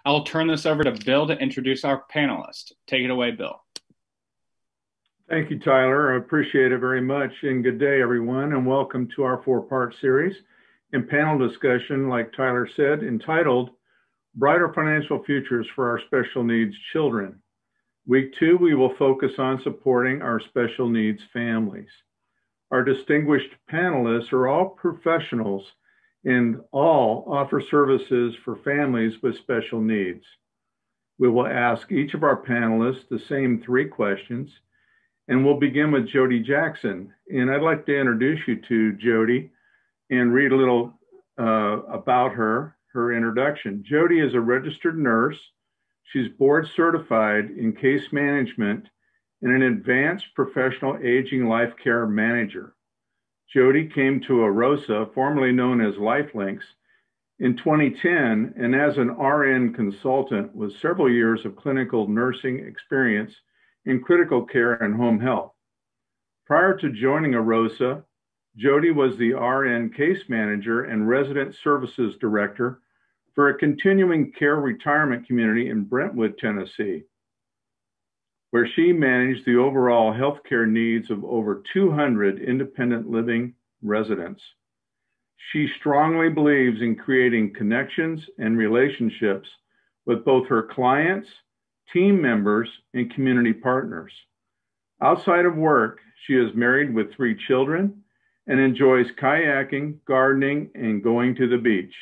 I will turn this over to Bill to introduce our panelists. Take it away, Bill. Thank you, Tyler. I appreciate it very much. And good day, everyone, and welcome to our four-part series and panel discussion, like Tyler said, entitled Brighter Financial Futures for Our Special Needs Children. Week 2, we will focus on supporting our special needs families. Our distinguished panelists are all professionals and all offer services for families with special needs. We will ask each of our panelists the same 3 questions, and we'll begin with Jody Jackson. And I'd like to introduce you to Jody and read a little about her introduction. Jody is a registered nurse. She's board certified in case management and an advanced professional aging life care manager. Jody came to AROSA, formerly known as LifeLinks, in 2010, and as an RN consultant with several years of clinical nursing experience in critical care and home health. Prior to joining AROSA, Jody was the RN case manager and resident services director for a continuing care retirement community in Brentwood, Tennessee, where she managed the overall healthcare needs of over 200 independent living residents. She strongly believes in creating connections and relationships with both her clients, team members, and community partners. Outside of work, she is married with 3 children and enjoys kayaking, gardening, and going to the beach.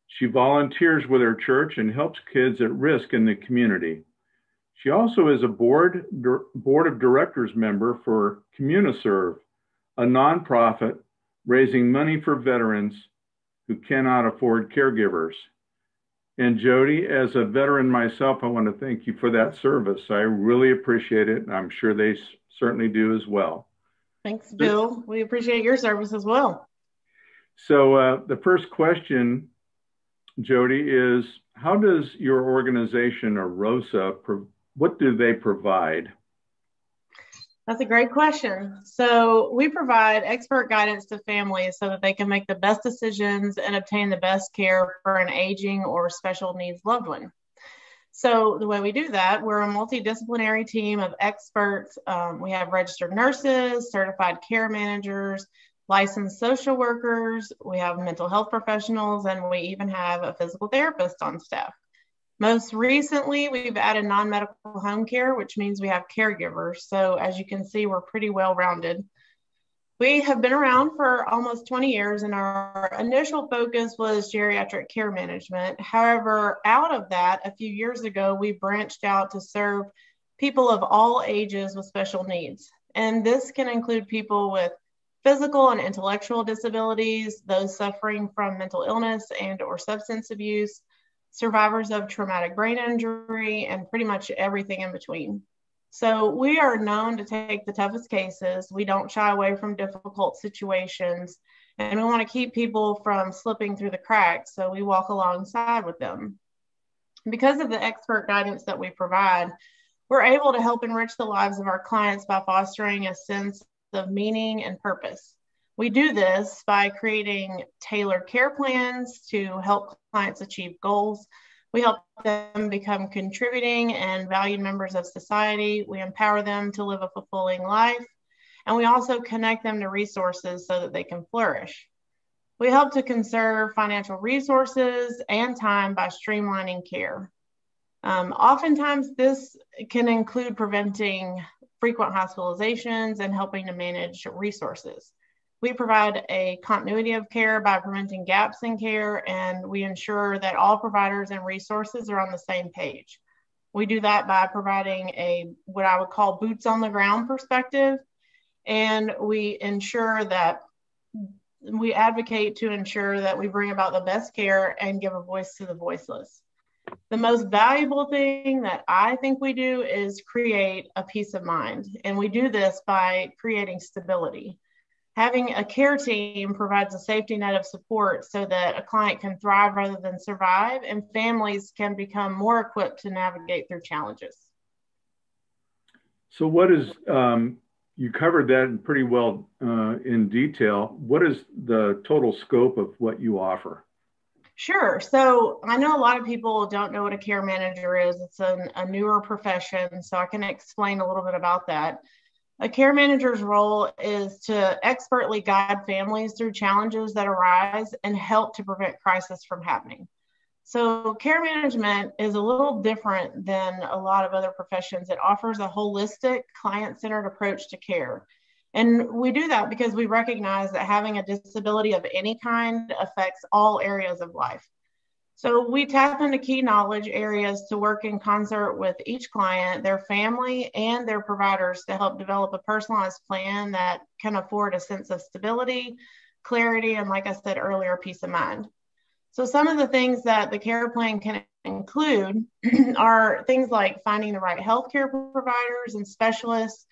She volunteers with her church and helps kids at risk in the community. She also is a board of directors member for CommuniServe, a nonprofit raising money for veterans who cannot afford caregivers. And Jody, as a veteran myself, I want to thank you for that service. I really appreciate it, and I'm sure they certainly do as well. Thanks, Bill. We appreciate your service as well. So the first question, Jody, is how does your organization, AROSA, what do they provide? That's a great question. So we provide expert guidance to families so that they can make the best decisions and obtain the best care for an aging or special needs loved one. So the way we do that, we're a multidisciplinary team of experts. We have registered nurses, certified care managers, licensed social workers, we have mental health professionals, and we even have a physical therapist on staff. Most recently, we've added non-medical home care, which means we have caregivers. So as you can see, we're pretty well-rounded. We have been around for almost 20 years, and our initial focus was geriatric care management. However, out of that, a few years ago, we branched out to serve people of all ages with special needs. And this can include people with physical and intellectual disabilities, those suffering from mental illness and or substance abuse, survivors of traumatic brain injury, and pretty much everything in between. So we are known to take the toughest cases. We don't shy away from difficult situations, and we want to keep people from slipping through the cracks, so we walk alongside with them. Because of the expert guidance that we provide, we're able to help enrich the lives of our clients by fostering a sense of meaning and purpose. We do this by creating tailored care plans to help clients achieve goals. We help them become contributing and valued members of society. We empower them to live a fulfilling life. And we also connect them to resources so that they can flourish. We help to conserve financial resources and time by streamlining care. Oftentimes, this can include preventing frequent hospitalizations and helping to manage resources. We provide a continuity of care by preventing gaps in care, and we ensure that all providers and resources are on the same page. We do that by providing what I would call boots on the ground perspective, and we advocate to ensure that we bring about the best care and give a voice to the voiceless. The most valuable thing that I think we do is create a peace of mind, and we do this by creating stability. Having a care team provides a safety net of support so that a client can thrive rather than survive, and families can become more equipped to navigate through challenges. So what is, you covered that pretty well in detail. What is the total scope of what you offer? Sure. So I know a lot of people don't know what a care manager is. It's a newer profession, so I can explain a little bit about that. A care manager's role is to expertly guide families through challenges that arise and help to prevent crisis from happening. So, care management is a little different than a lot of other professions. It offers a holistic, client centered approach to care. And we do that because we recognize that having a disability of any kind affects all areas of life. So we tap into key knowledge areas to work in concert with each client, their family, and their providers to help develop a personalized plan that can afford a sense of stability, clarity, and like I said earlier, peace of mind. So some of the things that the care plan can include are things like finding the right healthcare providers and specialists.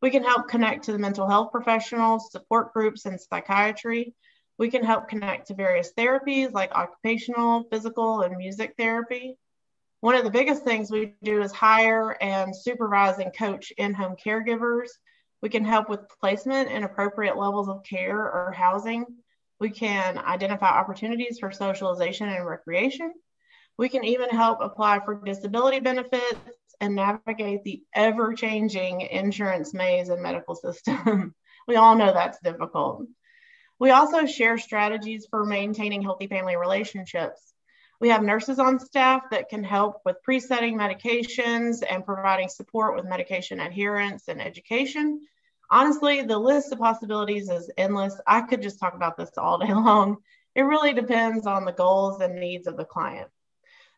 We can help connect to the mental health professionals, support groups, and psychiatry. We can help connect to various therapies like occupational, physical, and music therapy. One of the biggest things we do is hire and supervise and coach in-home caregivers. We can help with placement and appropriate levels of care or housing. We can identify opportunities for socialization and recreation. We can even help apply for disability benefits and navigate the ever-changing insurance maze and medical system. We all know that's difficult. We also share strategies for maintaining healthy family relationships. We have nurses on staff that can help with pre-setting medications and providing support with medication adherence and education. Honestly, the list of possibilities is endless. I could just talk about this all day long. It really depends on the goals and needs of the client.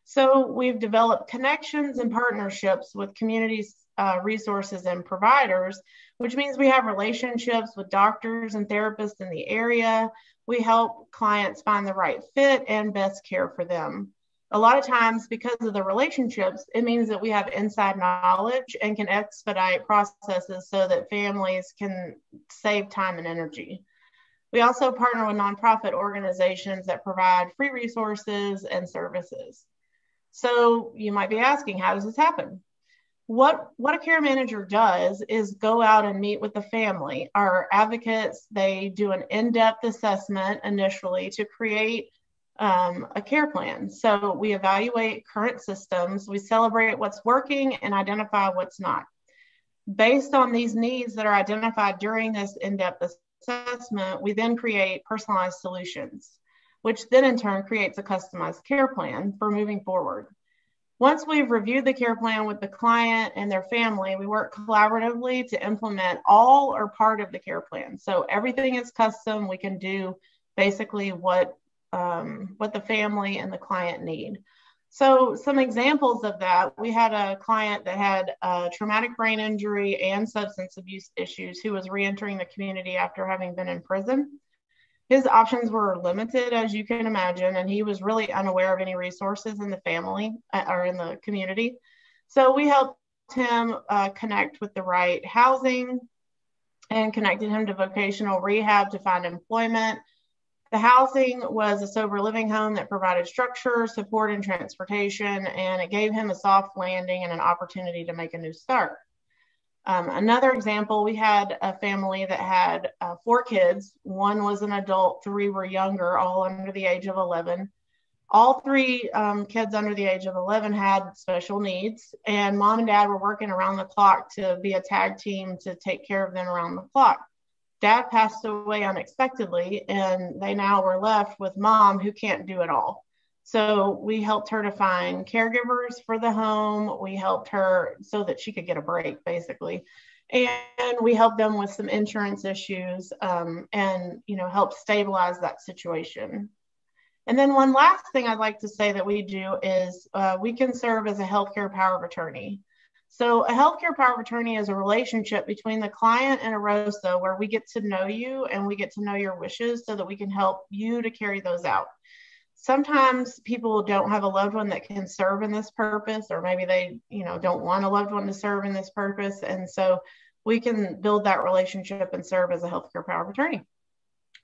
So we've developed connections and partnerships with communities, resources, and providers, which means we have relationships with doctors and therapists in the area. We help clients find the right fit and best care for them. A lot of times, because of the relationships, it means that we have inside knowledge and can expedite processes so that families can save time and energy. We also partner with nonprofit organizations that provide free resources and services. So you might be asking, how does this happen? What a care manager does is go out and meet with the family. Our advocates, they do an in-depth assessment initially to create a care plan. So we evaluate current systems, we celebrate what's working and identify what's not. Based on these needs that are identified during this in-depth assessment, we then create personalized solutions, which then in turn creates a customized care plan for moving forward. Once we've reviewed the care plan with the client and their family, we work collaboratively to implement all or part of the care plan. So everything is custom. We can do basically what the family and the client need. So some examples of that, we had a client that had a traumatic brain injury and substance abuse issues who was reentering the community after having been in prison. His options were limited, as you can imagine, and he was really unaware of any resources in the family or in the community. So we helped him connect with the right housing and connected him to vocational rehab to find employment. The housing was a sober living home that provided structure, support, and transportation, and it gave him a soft landing and an opportunity to make a new start. Another example, we had a family that had 4 kids. 1 was an adult, 3 were younger, all under the age of 11. All 3 kids under the age of 11 had special needs, and mom and dad were working around the clock to be a tag team to take care of them around the clock. Dad passed away unexpectedly, and they now were left with mom who can't do it all. So we helped her to find caregivers for the home. We helped her so that she could get a break, basically. And we helped them with some insurance issues and, help stabilize that situation. And then one last thing I'd like to say that we do is we can serve as a healthcare power of attorney. So a healthcare power of attorney is a relationship between the client and a ROSA where we get to know you and we get to know your wishes so that we can help you to carry those out. Sometimes people don't have a loved one that can serve in this purpose, or maybe they, don't want a loved one to serve in this purpose. And so we can build that relationship and serve as a healthcare power of attorney.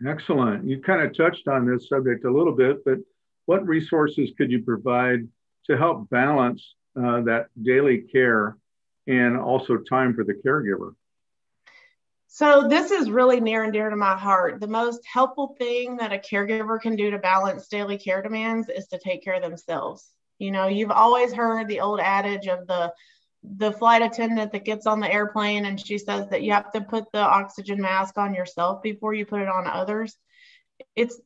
Excellent. You kind of touched on this subject a little bit, but what resources could you provide to help balance that daily care and also time for the caregiver? So this is really near and dear to my heart. The most helpful thing that a caregiver can do to balance daily care demands is to take care of themselves. You know, you've always heard the old adage of the flight attendant that gets on the airplane and she says that you have to put the oxygen mask on yourself before you put it on others. It's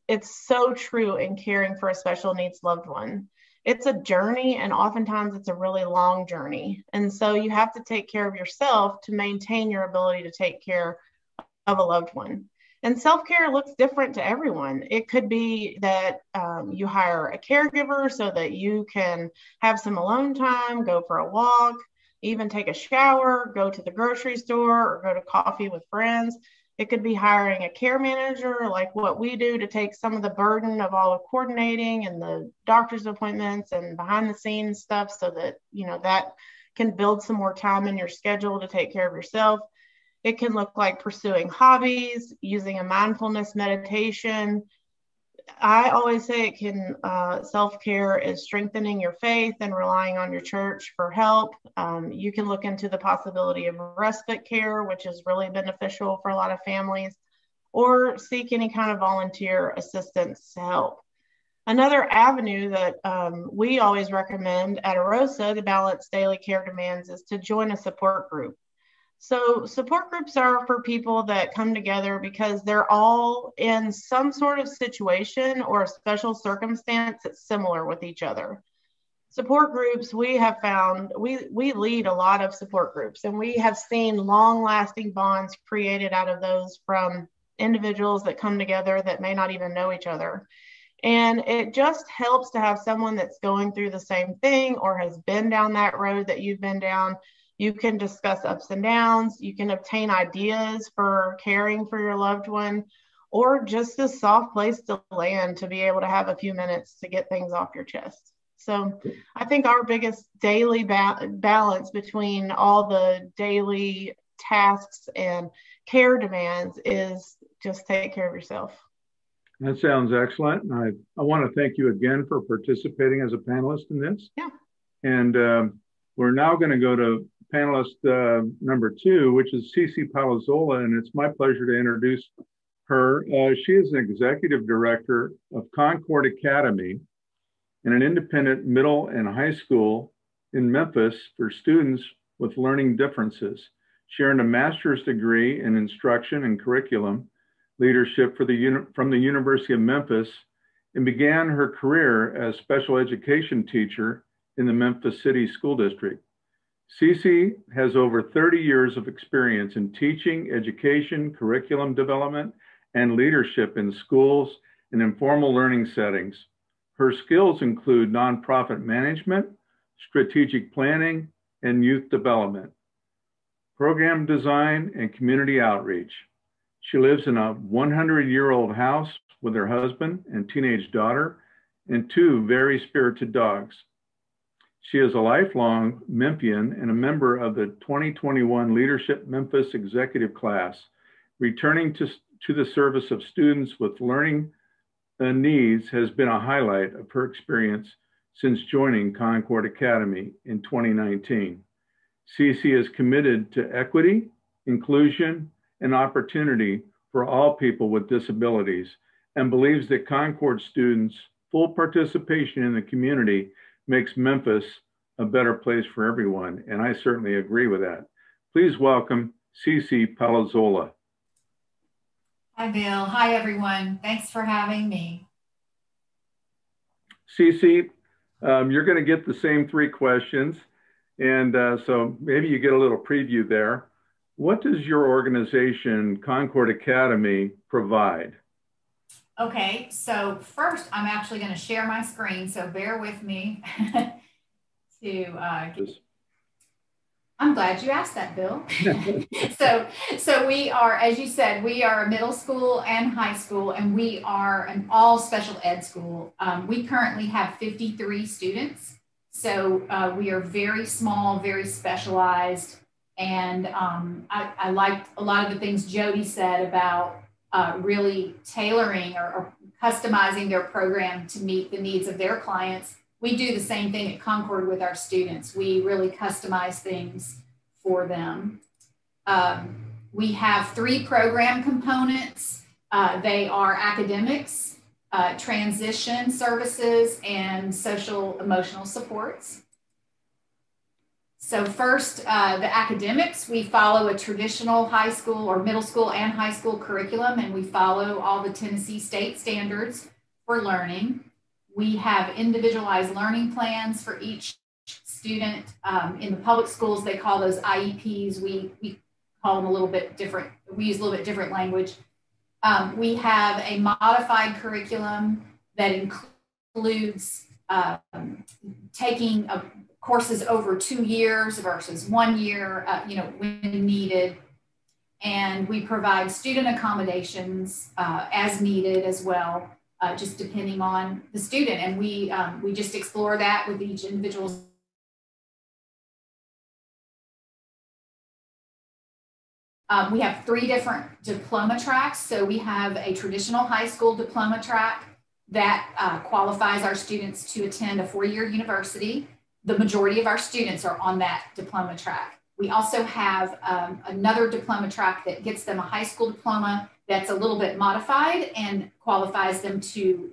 so true in caring for a special needs loved one. It's a journey, and oftentimes it's a really long journey. And so you have to take care of yourself to maintain your ability to take care of a loved one. And self-care looks different to everyone. It could be that you hire a caregiver so that you can have some alone time, go for a walk, even take a shower, go to the grocery store, or go to coffee with friends. It could be hiring a care manager like what we do to take some of the burden of all the coordinating and the doctor's appointments and behind the scenes stuff so that, you know, that can build some more time in your schedule to take care of yourself. It can look like pursuing hobbies, using a mindfulness meditation. I always say it can, self-care is strengthening your faith and relying on your church for help. You can look into the possibility of respite care, which is really beneficial for a lot of families, or seek any kind of volunteer assistance to help. Another avenue that we always recommend at AROSA to balance daily care demands is to join a support group. So support groups are for people that come together because they're all in some sort of situation or a special circumstance that's similar with each other. Support groups, we have found, we lead a lot of support groups, and we have seen long-lasting bonds created out of those from individuals that come together that may not even know each other. And it just helps to have someone that's going through the same thing or has been down that road that you've been down. You can discuss ups and downs. You can obtain ideas for caring for your loved one, or just a soft place to land to be able to have a few minutes to get things off your chest. So I think our biggest daily balance between all the daily tasks and care demands is just take care of yourself. That sounds excellent. And I want to thank you again for participating as a panelist in this. Yeah. And we're now going to go to panelist number 2, which is Cece Palazzola, and it's my pleasure to introduce her. She is an executive director of Concord Academy and an independent middle and high school in Memphis for students with learning differences. She earned a master's degree in instruction and curriculum leadership from the University of Memphis and began her career as special education teacher in the Memphis City School District. Cece has over 30 years of experience in teaching, education, curriculum development, and leadership in schools and informal learning settings. Her skills include nonprofit management, strategic planning, and youth development, program design, and community outreach. She lives in a 100-year-old house with her husband and teenage daughter and 2 very spirited dogs. She is a lifelong Memphian and a member of the 2021 Leadership Memphis Executive Class, returning to the service of students with learning needs has been a highlight of her experience since joining Concord Academy in 2019. Cece is committed to equity, inclusion, and opportunity for all people with disabilities and believes that Concord students' full participation in the community makes Memphis a better place for everyone, and I certainly agree with that. Please welcome Cece Palazzola. Hi, Bill. Hi, everyone. Thanks for having me. Cece, you're going to get the same 3 questions, and so maybe you get a little preview there. What does your organization, Concord Academy, provide? Okay, so first, I'm actually going to share my screen, so bear with me. I'm glad you asked that, Bill. so we are, as you said, we are a middle school and high school, and we are an all special ed school. We currently have 53 students, so we are very small, very specialized, and I liked a lot of the things Jody said about really tailoring or customizing their program to meet the needs of their clients. We do the same thing at Concord with our students. We really customize things for them. We have 3 program components. They are academics, transition services, and social emotional supports. So first, the academics, we follow a traditional high school or middle school and high school curriculum, and we follow all the Tennessee state standards for learning. We have individualized learning plans for each student. In the public schools, they call those IEPs. We call them a little bit different. We use a little bit different language. We have a modified curriculum that includes taking courses over 2 years versus 1 year, when needed. And we provide student accommodations as needed as well, just depending on the student. And we just explore that with each individual. We have 3 different diploma tracks. So we have a traditional high school diploma track that qualifies our students to attend a 4-year university. The majority of our students are on that diploma track. We also have another diploma track that gets them a high school diploma that's a little bit modified and qualifies them to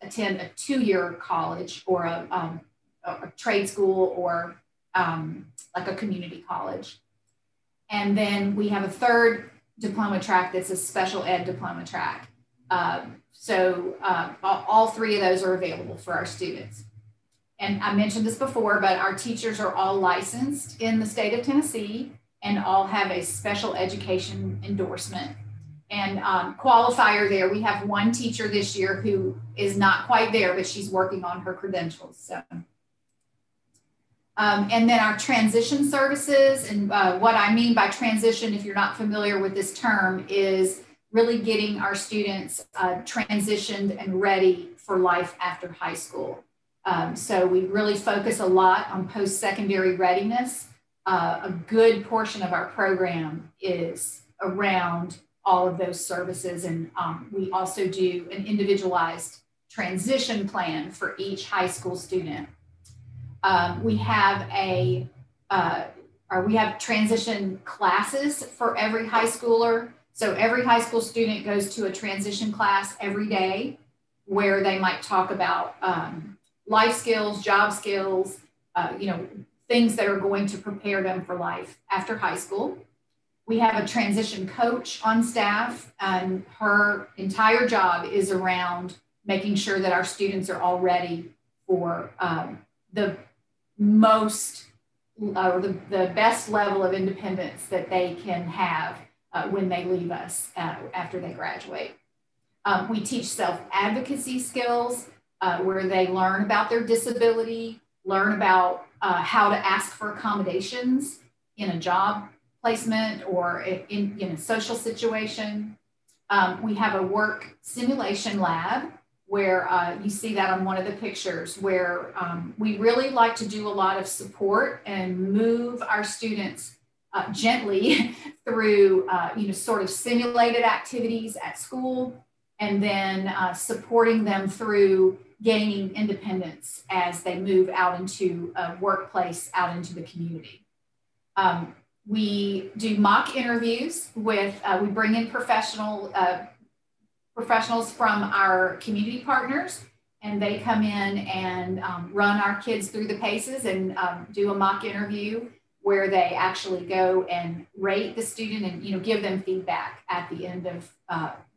attend a 2-year college or a trade school or like a community college. And then we have a 3rd diploma track that's a special ed diploma track. So all 3 of those are available for our students. And I mentioned this before, but our teachers are all licensed in the state of Tennessee and all have a special education endorsement. And qualifier there, we have 1 teacher this year who is not quite there, but she's working on her credentials. So. And then our transition services, and what I mean by transition, if you're not familiar with this term, is really getting our students transitioned and ready for life after high school. So we really focus a lot on post-secondary readiness. A good portion of our program is around all of those services. And we also do an individualized transition plan for each high school student. We have transition classes for every high schooler. So every high school student goes to a transition class every day where they might talk about life skills, job skills, things that are going to prepare them for life after high school. We have a transition coach on staff, and her entire job is around making sure that our students are all ready for the most or the best level of independence that they can have when they leave us after they graduate. We teach self-advocacy skills where they learn about their disability, learn about how to ask for accommodations in a job placement or in a social situation. We have a work simulation lab where you see that on one of the pictures, where we really like to do a lot of support and move our students gently through sort of simulated activities at school, and then supporting them through gaining independence as they move out into a workplace, out into the community. We do mock interviews with, we bring in professionals from our community partners, and they come in and run our kids through the paces and do a mock interview where they actually go and rate the student and give them feedback at the end of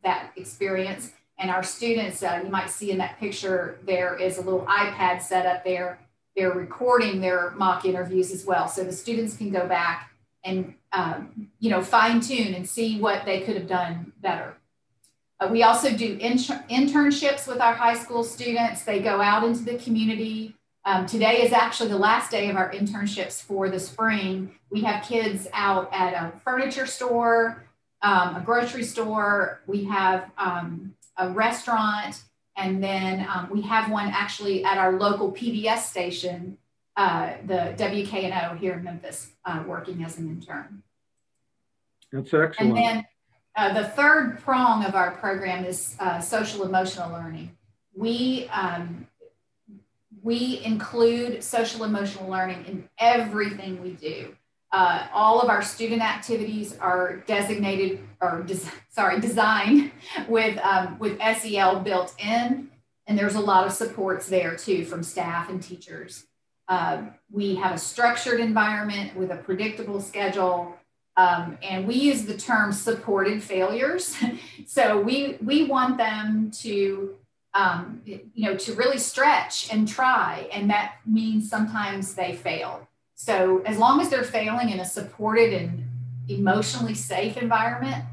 that experience. And our students, you might see in that picture, there is a little iPad set up there. They're recording their mock interviews as well. So the students can go back and, fine tune and see what they could have done better. We also do internships with our high school students. They go out into the community. Today is actually the last day of our internships for the spring. We have kids out at a furniture store, a grocery store. We have a restaurant, and then we have one actually at our local PBS station, the WKNO here in Memphis, working as an intern. That's excellent. And then the third prong of our program is social emotional learning. We include social emotional learning in everything we do. All of our student activities are designated or designed with SEL built in, and there's a lot of supports there too from staff and teachers. We have a structured environment with a predictable schedule, and we use the term supported failures. So we want them to to really stretch and try, and that means sometimes they fail. So as long as they're failing in a supported and emotionally safe environment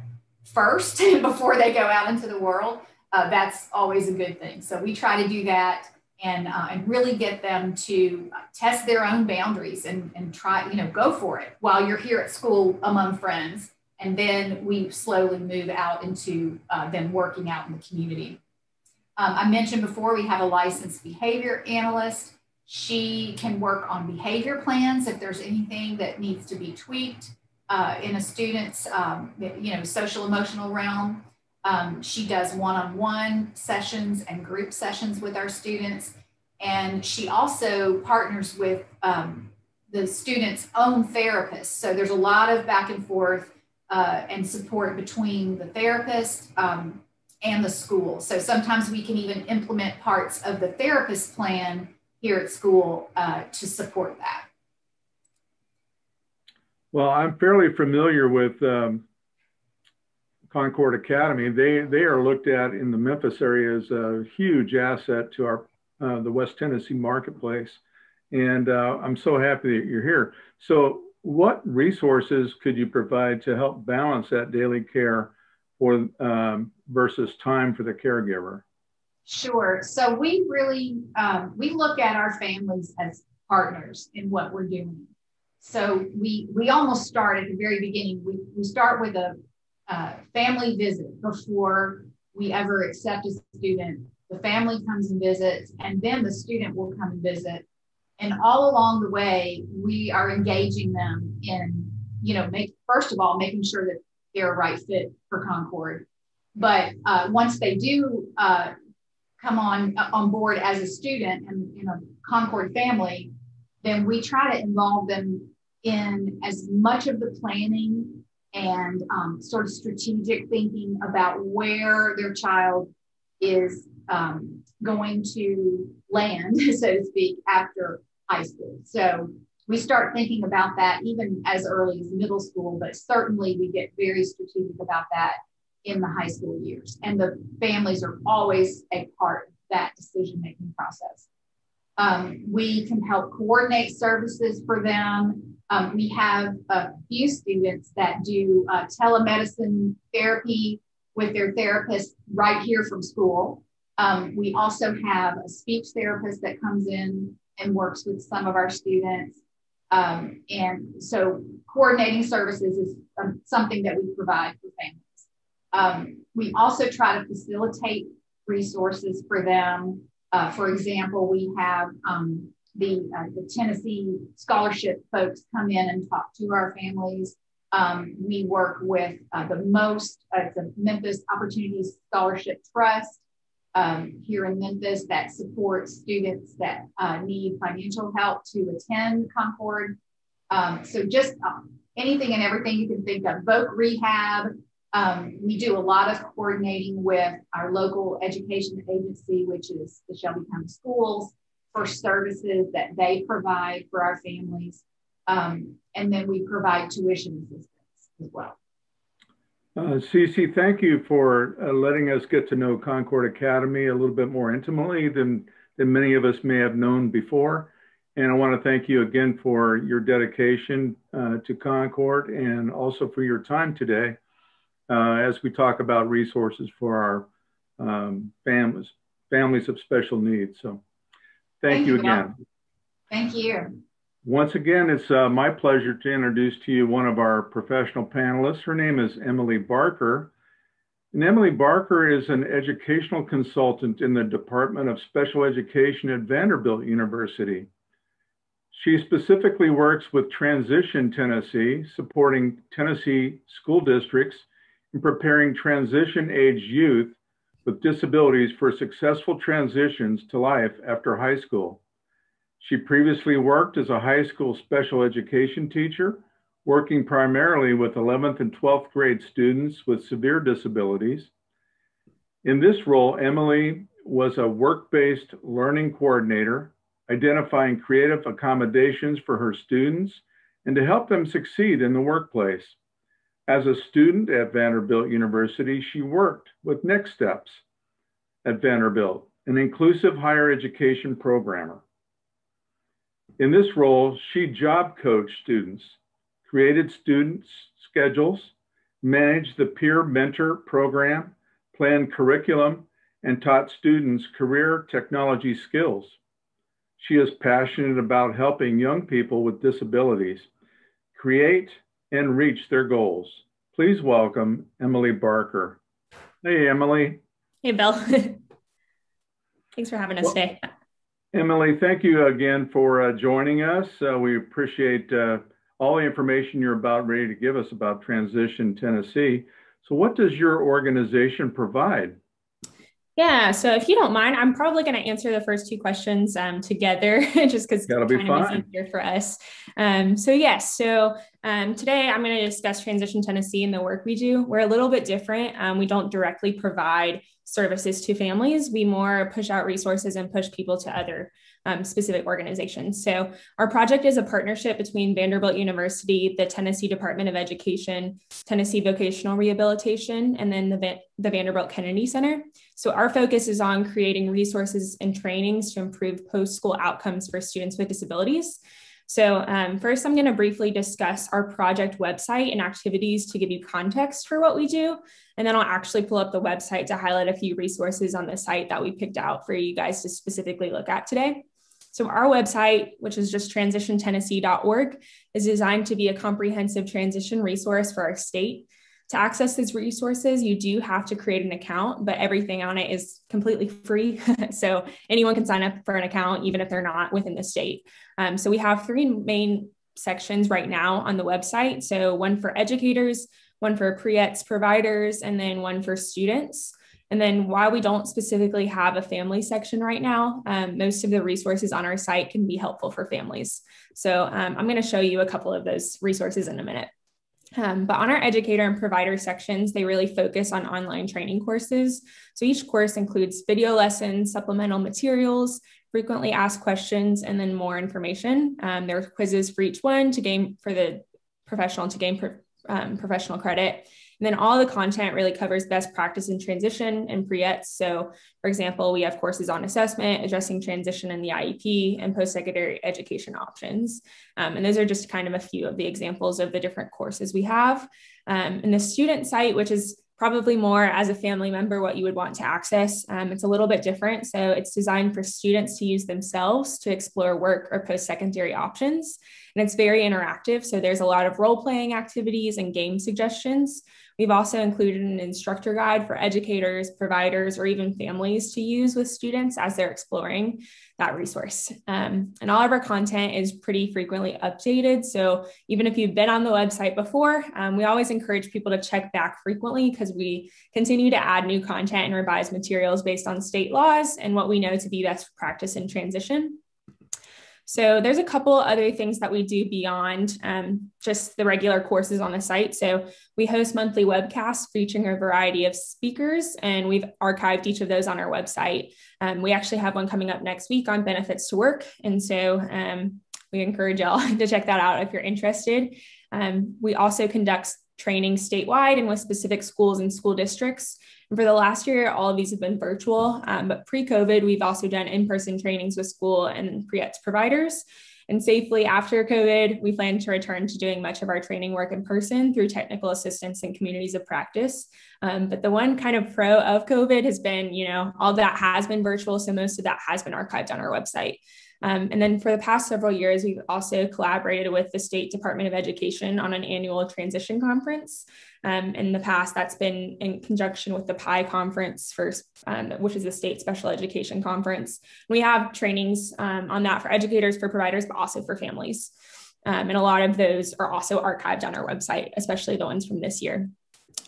first before they go out into the world, that's always a good thing. So we try to do that and really get them to test their own boundaries and try, go for it while you're here at school among friends. And then we slowly move out into them working out in the community. I mentioned before, we have a licensed behavior analyst. She can work on behavior plans if there's anything that needs to be tweaked in a student's, social emotional realm. She does one-on-one sessions and group sessions with our students. And she also partners with the student's own therapist. So there's a lot of back and forth and support between the therapist and the school. So sometimes we can even implement parts of the therapist plan here at school to support that. Well, I'm fairly familiar with Concord Academy. They are looked at in the Memphis area as a huge asset to our the West Tennessee marketplace. And I'm so happy that you're here. So what resources could you provide to help balance that daily care for versus time for the caregiver? Sure. So we really, we look at our families as partners in what we're doing. So we almost start at the very beginning. We start with a family visit before we ever accept a student. The family comes and visits, and then the student will come and visit. And all along the way, we are engaging them in, first of all, making sure that they're a right fit for Concord. But once they do come on board as a student and in a Concord family, then we try to involve them in as much of the planning and sort of strategic thinking about where their child is going to land, so to speak, after high school. So we start thinking about that even as early as middle school, but certainly we get very strategic about that in the high school years. And the families are always a part of that decision-making process. We can help coordinate services for them. We have a few students that do telemedicine therapy with their therapist right here from school. We also have a speech therapist that comes in and works with some of our students. And so coordinating services is something that we provide for families. We also try to facilitate resources for them. For example, we have the Tennessee scholarship folks come in and talk to our families. We work with the Memphis Opportunities Scholarship Trust here in Memphis that supports students that need financial help to attend Concord. So just anything and everything you can think of. Voc Rehab. We do a lot of coordinating with our local education agency, which is the Shelby County Schools, for services that they provide for our families. And then we provide tuition assistance as well. Cece, thank you for letting us get to know Concord Academy a little bit more intimately than many of us may have known before. And I want to thank you again for your dedication to Concord and also for your time today as we talk about resources for our families of special needs. So thank you again. Thank you. Once again, it's my pleasure to introduce to you one of our professional panelists. Her name is Emily Barker. And Emily Barker is an educational consultant in the Department of Special Education at Vanderbilt University. She specifically works with Transition Tennessee, supporting Tennessee school districts in preparing transition-age youth with disabilities for successful transitions to life after high school. She previously worked as a high school special education teacher, working primarily with 11th and 12th grade students with severe disabilities. In this role, Emily was a work-based learning coordinator, identifying creative accommodations for her students and to help them succeed in the workplace. As a student at Vanderbilt University, she worked with Next Steps at Vanderbilt, an inclusive higher education programmer. In this role, she job coached students, created student schedules, managed the peer mentor program, planned curriculum, and taught students career technology skills. She is passionate about helping young people with disabilities create and reach their goals. Please welcome Emily Barker. Hey, Emily. Hey, Bill. Thanks for having us today. Emily, thank you again for joining us. We appreciate all the information you're about ready to give us about Transition Tennessee. So what does your organization provide? Yeah, so if you don't mind, I'm probably going to answer the first two questions together, just because that'll be fine. It's easier for us. So today I'm going to discuss Transition Tennessee and the work we do. We're a little bit different. We don't directly provide services to families. We more push out resources and push people to other specific organizations. So our project is a partnership between Vanderbilt University, the Tennessee Department of Education, Tennessee Vocational Rehabilitation, and then the Vanderbilt Kennedy Center. So our focus is on creating resources and trainings to improve post-school outcomes for students with disabilities. So first, I'm going to briefly discuss our project website and activities to give you context for what we do. And then I'll actually pull up the website to highlight a few resources on the site that we picked out for you guys to specifically look at today. So our website, which is just transitiontennessee.org, is designed to be a comprehensive transition resource for our state. To access these resources, you do have to create an account, but everything on it is completely free. So anyone can sign up for an account, even if they're not within the state. So we have three main sections right now on the website. So one for educators, one for pre-ETS providers, and then one for students. And then while we don't specifically have a family section right now, most of the resources on our site can be helpful for families. So I'm going to show you a couple of those resources in a minute. But on our educator and provider sections, they really focus on online training courses. So each course includes video lessons, supplemental materials, frequently asked questions, and then more information. There are quizzes for each one to gain for the professional to gain professional credit. And then all the content really covers best practice in transition and pre-ETS. So for example, we have courses on assessment, addressing transition in the IEP, and post-secondary education options. And those are just kind of a few of the examples of the different courses we have. And the student site, which is probably more as a family member what you would want to access. It's a little bit different. So it's designed for students to use themselves to explore work or post-secondary options. And it's very interactive. So there's a lot of role-playing activities and game suggestions. We've also included an instructor guide for educators, providers, or even families to use with students as they're exploring that resource. And all of our content is pretty frequently updated. So even if you've been on the website before, we always encourage people to check back frequently because we continue to add new content and revise materials based on state laws and what we know to be best practice in transition. So there's a couple other things that we do beyond just the regular courses on the site. So we host monthly webcasts featuring a variety of speakers, and we've archived each of those on our website. We actually have one coming up next week on benefits to work. And so we encourage y'all to check that out if you're interested. We also conduct training statewide and with specific schools and school districts. And for the last year, all of these have been virtual, but pre-COVID, we've also done in-person trainings with school and pre-ETS providers. And safely after COVID, we plan to return to doing much of our training work in person through technical assistance and communities of practice. But the one kind of pro of COVID has been, all that has been virtual. So most of that has been archived on our website. And then for the past several years, we've also collaborated with the State Department of Education on an annual transition conference. In the past, that's been in conjunction with the PI conference, which is the State Special Education Conference. We have trainings on that for educators, for providers, but also for families. And a lot of those are also archived on our website, especially the ones from this year.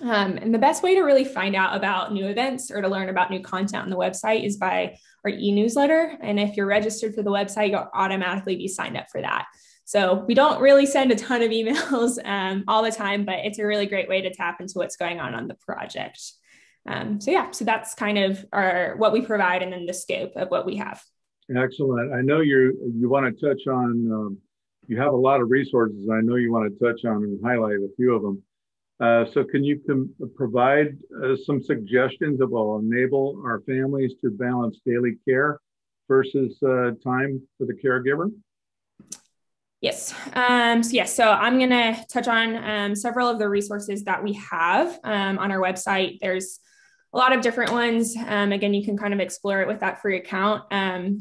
And the best way to really find out about new events or to learn about new content on the website is by our e-newsletter. And if you're registered for the website, you'll automatically be signed up for that. So we don't really send a ton of emails all the time, but it's a really great way to tap into what's going on the project. So that's kind of what we provide and then the scope of what we have. Excellent. I know you want to touch on, you have a lot of resources. I know you want to touch on and highlight a few of them. So can you provide some suggestions that will enable our families to balance daily care versus time for the caregiver? Yes. So I'm going to touch on several of the resources that we have on our website. There's a lot of different ones. Again, you can kind of explore it with that free account.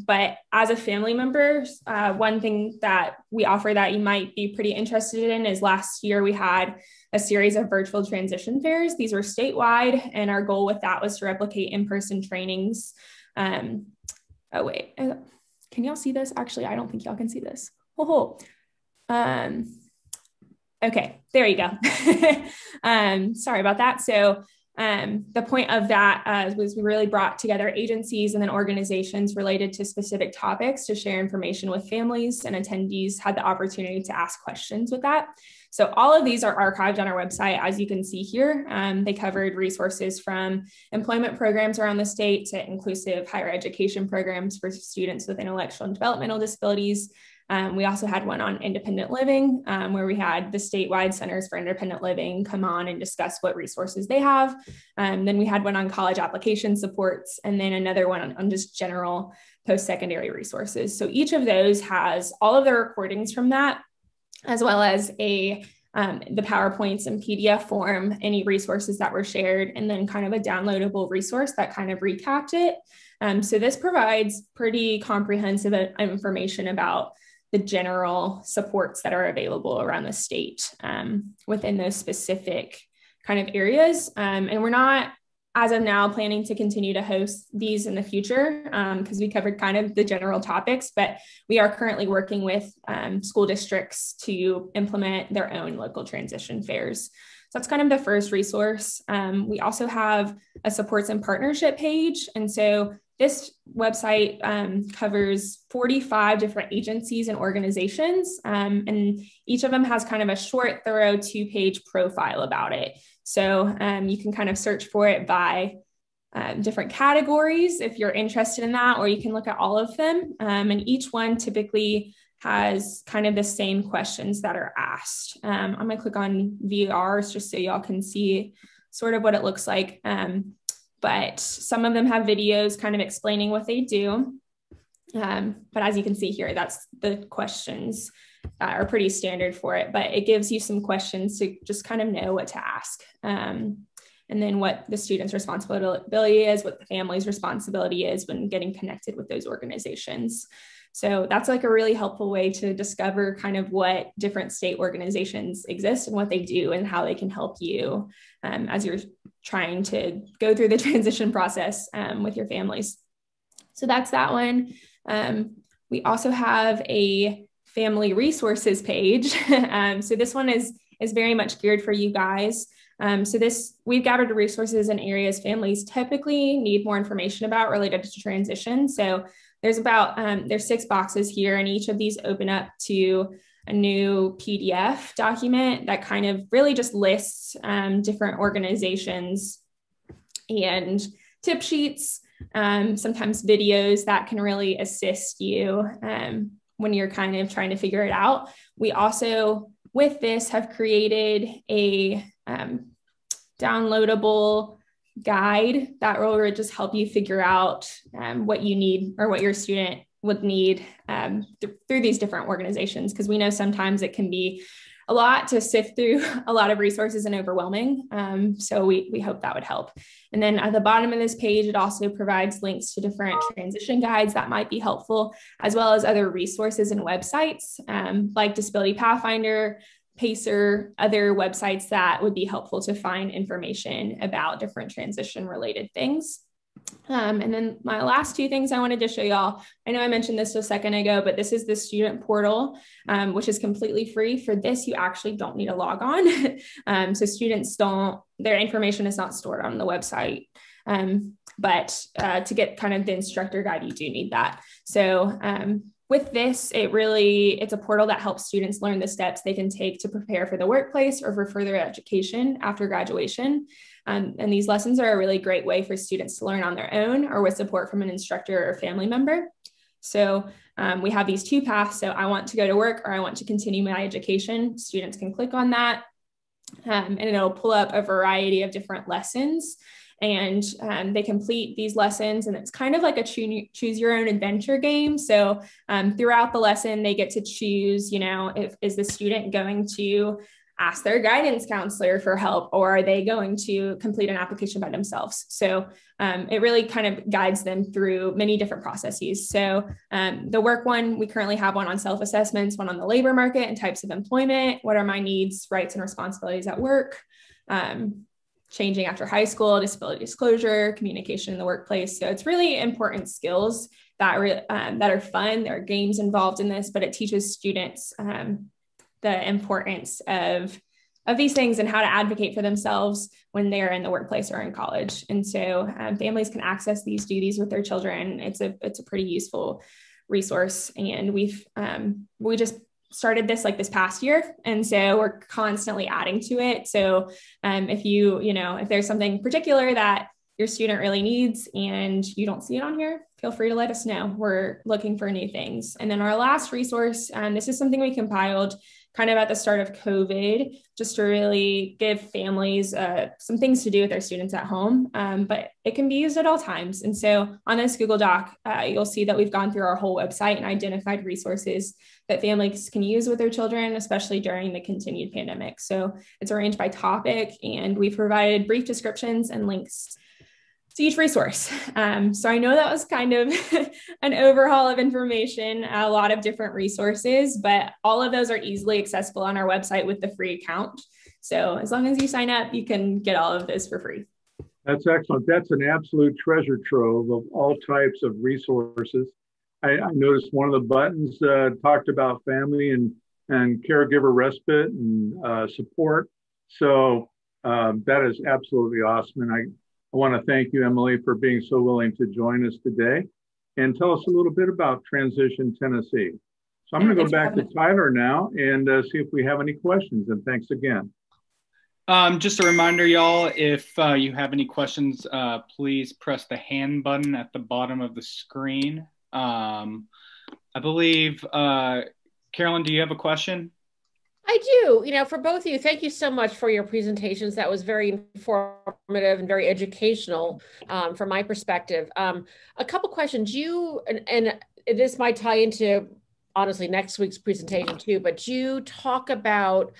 But as a family member, one thing that we offer that you might be pretty interested in is last year we had a series of virtual transition fairs. These were statewide, and our goal with that was to replicate in-person trainings. Can y'all see this? Actually, I don't think y'all can see this. Okay, there you go. Sorry about that. So the point of that was we really brought together agencies and then organizations related to specific topics to share information with families, and attendees had the opportunity to ask questions with that. So all of these are archived on our website, as you can see here. They covered resources from employment programs around the state to inclusive higher education programs for students with intellectual and developmental disabilities. We also had one on independent living, where we had the statewide Centers for Independent Living come on and discuss what resources they have. Then we had one on college application supports, and then another one on just general post-secondary resources. So each of those has all of the recordings from that, as well as the PowerPoints and PDF form, any resources that were shared, and then kind of a downloadable resource that kind of recapped it. So this provides pretty comprehensive information about the general supports that are available around the state within those specific kind of areas. And we're not, as of now, planning to continue to host these in the future because we covered kind of the general topics, but we are currently working with school districts to implement their own local transition fairs. So that's kind of the first resource. We also have a supports and partnership page. And so this website covers 45 different agencies and organizations, and each of them has kind of a short, thorough 2-page profile about it. So you can kind of search for it by different categories if you're interested in that, or you can look at all of them. And each one typically has kind of the same questions that are asked. I'm going to click on VRs just so y'all can see sort of what it looks like. But some of them have videos kind of explaining what they do. But as you can see here, that's the questions are pretty standard for it, but it gives you some questions to just kind of know what to ask. And then what the student's responsibility is, what the family's responsibility is when getting connected with those organizations. So that's like a really helpful way to discover kind of what different state organizations exist and what they do and how they can help you as you're trying to go through the transition process with your families. So that's that one. We also have a family resources page. So this one is very much geared for you guys. We've gathered resources in areas families typically need more information about related to transition. So there's 6 boxes here, and each of these open up to a new PDF document that kind of really just lists different organizations and tip sheets, sometimes videos that can really assist you when you're kind of trying to figure it out. We also, with this, have created a downloadable guide that will just help you figure out what you need or what your student would need through these different organizations, because we know sometimes it can be a lot to sift through a lot of resources and overwhelming. So we hope that would help. And then at the bottom of this page, it also provides links to different transition guides that might be helpful, as well as other resources and websites like Disability Pathfinder, Pacer, other websites that would be helpful to find information about different transition related things. And then my last 2 things I wanted to show y'all, I know I mentioned this a second ago, but this is the student portal, which is completely free. For this, you actually don't need a log on. So students their information is not stored on the website. But to get kind of the instructor guide, you do need that. So with this, it's a portal that helps students learn the steps they can take to prepare for the workplace or for further education after graduation. And these lessons are a really great way for students to learn on their own or with support from an instructor or family member. So we have these two paths. So I want to go to work or I want to continue my education. Students can click on that and it'll pull up a variety of different lessons. And they complete these lessons, and it's kind of like a choose your own adventure game. So throughout the lesson, they get to choose, is the student going to ask their guidance counselor for help, or are they going to complete an application by themselves? So it really kind of guides them through many different processes. So the work one, we currently have one on self-assessments, one on the labor market and types of employment. What are my needs, rights, and responsibilities at work? Changing after high school, disability disclosure, communication in the workplace. So it's really important skills that are fun. There are games involved in this, but it teaches students the importance of these things and how to advocate for themselves when they're in the workplace or in college. And so families can access these duties with their children. It's a pretty useful resource. And we just started this this past year. And so we're constantly adding to it. So if there's something particular that your student really needs and you don't see it on here, feel free to let us know. We're looking for new things. And then our last resource, this is something we compiled kind of at the start of COVID, just to really give families some things to do with their students at home, but it can be used at all times. And so on this Google Doc, you'll see that we've gone through our whole website and identified resources that families can use with their children, especially during the continued pandemic. So it's arranged by topic, and we've provided brief descriptions and links to each resource. So I know that was kind of an overhaul of information, a lot of different resources, but all of those are easily accessible on our website with the free account. So as long as you sign up, you can get all of this for free. That's excellent. That's an absolute treasure trove of all types of resources. I noticed one of the buttons talked about family and caregiver respite and support. So that is absolutely awesome. And I want to thank you, Emily, for being so willing to join us today and tell us a little bit about Transition Tennessee. So I'm going to go back to Tyler now and see if we have any questions. And thanks again. Just a reminder, y'all, if you have any questions, please press the hand button at the bottom of the screen. I believe, Carolyn, do you have a question? I do. For both of you, thank you so much for your presentations. That was very informative and very educational from my perspective. A couple questions. And this might tie into, honestly, next week's presentation too, but you talk about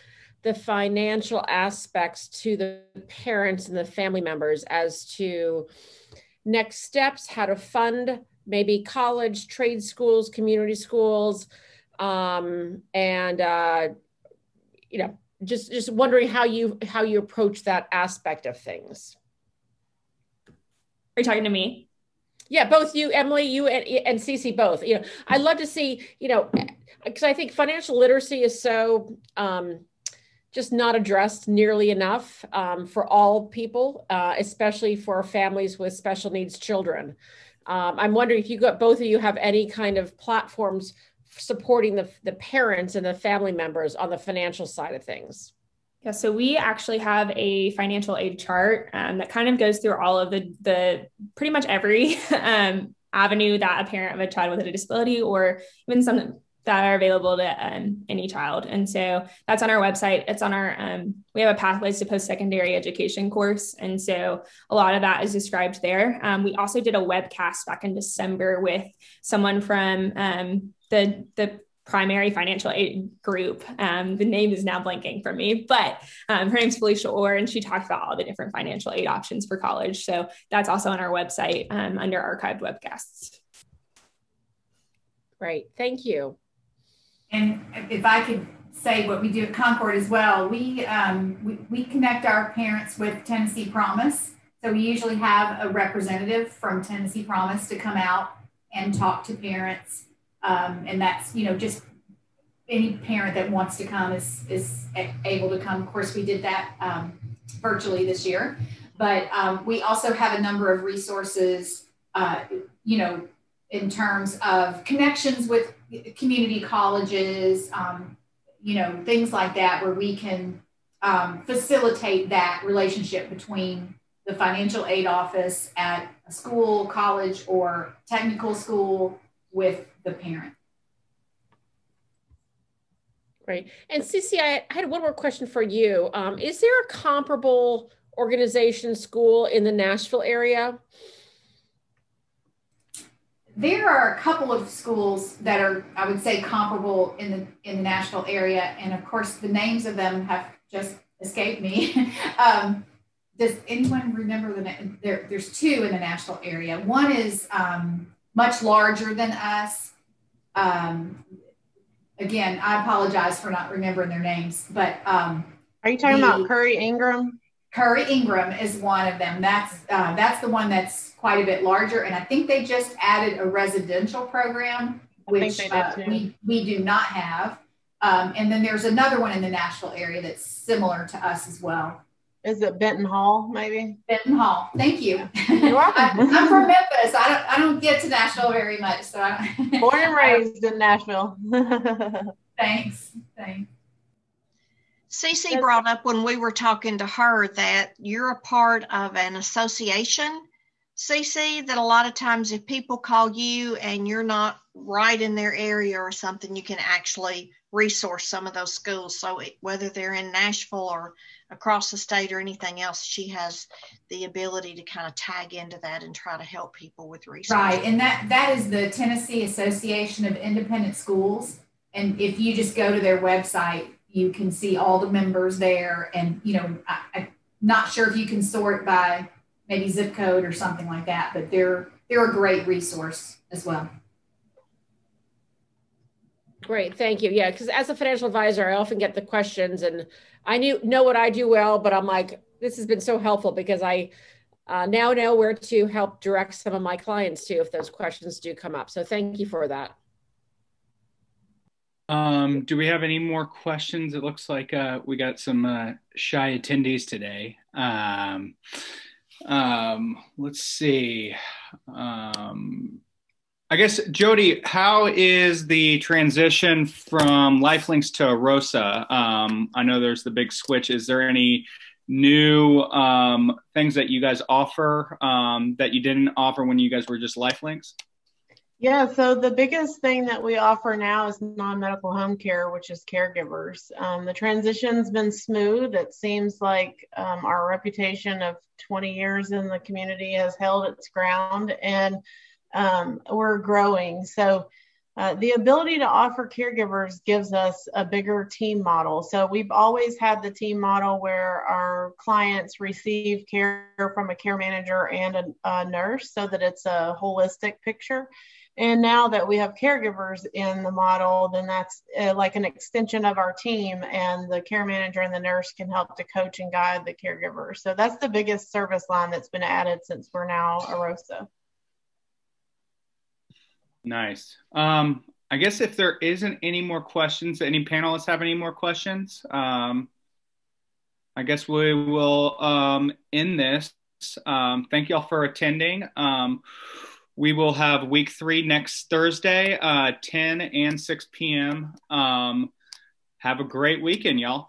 the financial aspects to the parents and the family members as to next steps, how to fund maybe college, trade schools, community schools, just wondering how you approach that aspect of things. Are you talking to me? Yeah, both you, Emily, you and Cece, both. I'd love to see, because I think financial literacy is so just not addressed nearly enough for all people, especially for families with special needs children. I'm wondering if both of you have any kind of platforms supporting the parents and the family members on the financial side of things. Yeah, so we actually have a financial aid chart that kind of goes through all of the pretty much every avenue that a parent of a child with a disability, or even some that are available to any child. And so that's on our website. It's on our, we have a Pathways to Post-Secondary Education course. And so a lot of that is described there. We also did a webcast back in December with someone from the primary financial aid group. The name is now blanking for me, but her name's Felicia Orr, and she talked about all the different financial aid options for college. So that's also on our website under archived webcasts. Great, thank you. And if I could say what we do at Concord as well, we connect our parents with Tennessee Promise. So we usually have a representative from Tennessee Promise to come out and talk to parents. And that's, just any parent that wants to come is able to come. Of course, we did that virtually this year, but we also have a number of resources, in terms of connections with community colleges, things like that, where we can facilitate that relationship between the financial aid office at a school, college, or technical school with the parent. Great. And Cece, I had one more question for you. Is there a comparable organization school in the Nashville area? There are a couple of schools that are, I would say, comparable in the Nashville area, and of course, the names of them have just escaped me. Does anyone remember there's two in the Nashville area. One is much larger than us. Again, I apologize for not remembering their names, but are you talking about Curry Ingram? Curry Ingram is one of them. That's the one that's quite a bit larger, and I think they just added a residential program, which we do not have. And then there's another one in the Nashville area that's similar to us as well. Is it Benton Hall, maybe? Benton Hall. Thank you. You're welcome. I'm from Memphis. I don't get to Nashville very much, so born and raised in Nashville. Thanks. Cece brought up when we were talking to her that you're a part of an association, Cece, that a lot of times if people call you and you're not right in their area or something, you can actually resource some of those schools. So whether they're in Nashville or across the state or anything else, she has the ability to kind of tag into that and try to help people with resources. Right, and that is the Tennessee Association of Independent Schools. And if you just go to their website, you can see all the members there. And, I'm not sure if you can sort by maybe zip code or something like that, but they're a great resource as well. Great, thank you. Yeah, because as a financial advisor, I often get the questions, and I know what I do well, but I'm like, this has been so helpful because I now know where to help direct some of my clients to if those questions do come up. So thank you for that. Do we have any more questions? It looks like we got some shy attendees today. Let's see. I guess, Jody, how is the transition from Lifelinks to Arosa? I know there's the big switch. Is there any new things that you guys offer that you didn't offer when you guys were just Lifelinks? Yeah, so the biggest thing that we offer now is non-medical home care, which is caregivers. The transition's been smooth. It seems like our reputation of 20 years in the community has held its ground, and we're growing. So the ability to offer caregivers gives us a bigger team model. So we've always had the team model where our clients receive care from a care manager and a nurse so that it's a holistic picture. And now that we have caregivers in the model, then that's like an extension of our team, and the care manager and the nurse can help to coach and guide the caregiver. So that's the biggest service line that's been added since we're now Arosa. Nice. I guess if there isn't any more questions, any panelists have any more questions, I guess we will end this. Thank you all for attending. We will have week 3 next Thursday, 10 and 6 p.m. Have a great weekend, y'all.